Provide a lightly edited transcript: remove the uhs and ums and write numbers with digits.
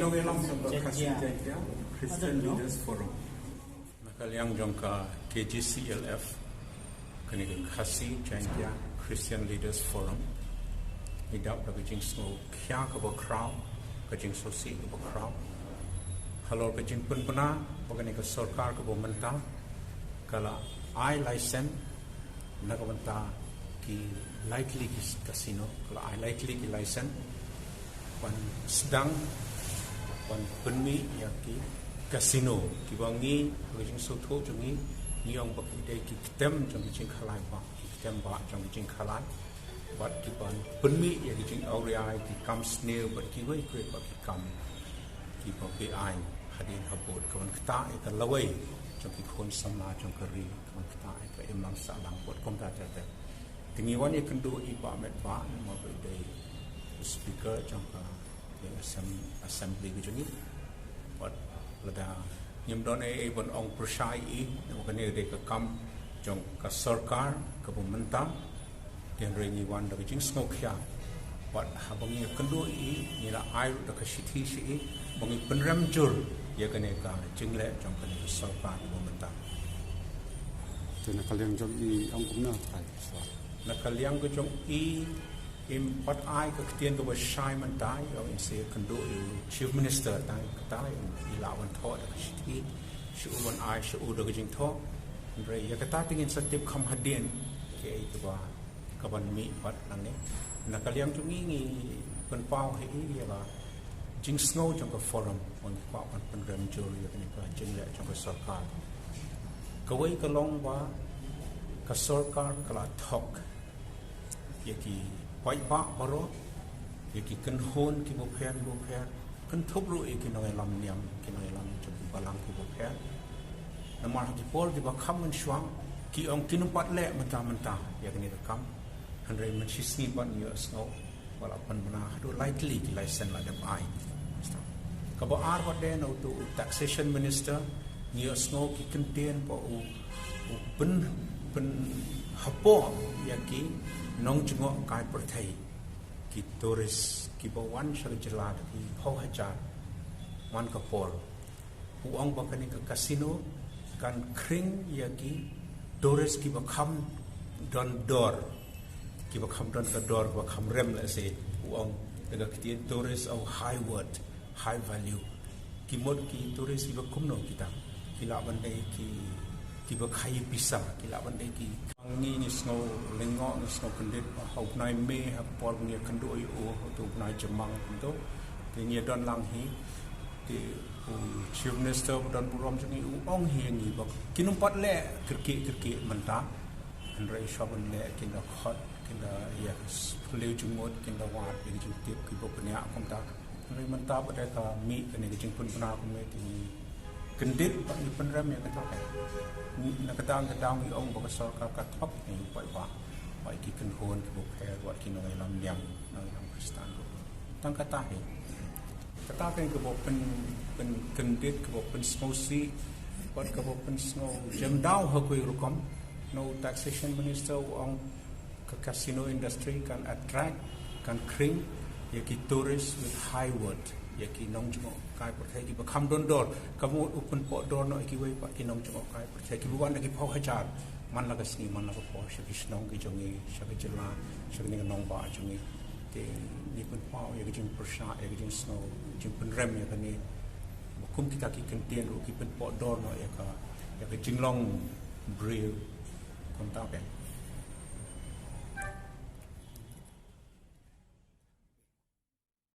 kinongelam jangka Khasi Jaintia Christian Leaders Forum. Nakaliang jangka KGCLF kini Khasi Jaintia Christian Leaders Forum. Hidap la kajing Sngewkhia ke bakrau, kajing sosi ke bakrau. Halor kajing pun pagani ke Sorkar ke mentah. Kala I license nak mentah ki likely ki casino. Kalau I likely ki license pan sedang pan penmi ya ki casino ki bangi kajing soto jungi niong bagi dai ki tem jang kajing khalai ba ki tem ba jang kajing khalai bat ki pan penmi ya kajing aurai ki kam snail bat ki wei kre ba ki kam ki ba ki ai hadin habot kawan kata ita lawai jang ki khon samla jang kari kawan kata ita emang salang bot kom ta ta tingi wan ye kendo I ba met ba ma ba dai speaker jang ka assembly ke jungi but lada nyam don ai bon ong persai I mo kane de ka kam jong ka Sorkar ka pemerintah yang rengi wan da jing Sngewkhia but habangi kendo I ni la ai da ka sithi si bangi penram jur ya kane ka jingle jong kane Sorkar pemerintah tu nakaliang jong I ong kumna tai so nakaliang ko jong I Impat ai ke ketian ke bersai mentai atau insi kendo chief minister tai kata ilawan tho da kiti shuban ai shu da jing tho re ya kata tingin setip kham hadien ke itu ba kaban mi pat lang ne nakaliang tungi ni pen pau he ya ba jing snow jong ka forum on kwa pan pen rem jur ya ni ka jing le jong ka Sorkar kawai ka long ba ka Sorkar kala thok ya ki Pai ba baro ki kan hon ki bo pher kan thop ru ki no lam niam ki no lam chu balang ki bo pher namar ki por ki ba kham man shwang ki ong kinum pat le menta ya ni kam handre man shisni ban yo snow wala pan bana do likely ki license la dem ai ka bo ar wat de no to taxation minister ni snow ki contain po u pen hapo ya ki nong jungo kai perthai ki tourist ki bawan shal jelad ki phau hajar man ka por uang bakani ka casino kan kring ya ki tourist ki bakham don dor ki bakham don ka dor bakham rem la se uang daga ki tourist au high worth high value ki mod ki tourist ki bakum no kita kila bandai ki bakhai pisa kila bandai ki ni ni snow lengo ni snow kendit hau nai me ha por ni kendo o tu nai jemang tu ni don lang hi ti chief minister don burom jeng u ong hi ni bak kinum pat le kirki menta andre shaban le kinda khot kinda ya pleu jumot kinda wat ni jing tip ki bo pnya kom ta andre menta ba ka mi ni jing pun puna ko me ti kendit pak ni penram yang kata nak kadang ni ong baka Sorkar ka top ni pai ba pai ki kan hon ki buk her wat ki no lam liam no lam kristan ko tang kata he kata kan ke bok pen kendit ke bok pen smosi wat ke bok pen snow jam dau ha ko rukom no taxation minister ong ke casino industry kan attract kan kring ya ki tourist with high worth ya ki nong jungo kai perthai ki bakham don dor kamu open po dor no ki wei pa ki nong jungo kai perthai ki buwan ki phau hajar man la kasni man la po shabi snong ki jongi shabi jela shabi ni nong ba jongi te ni pun pau ya ki jing persha ya ki jing snow jing pun rem ya ni kum kita ki kentien ru ki pun po dor no ya ka jing long brill kom ta pe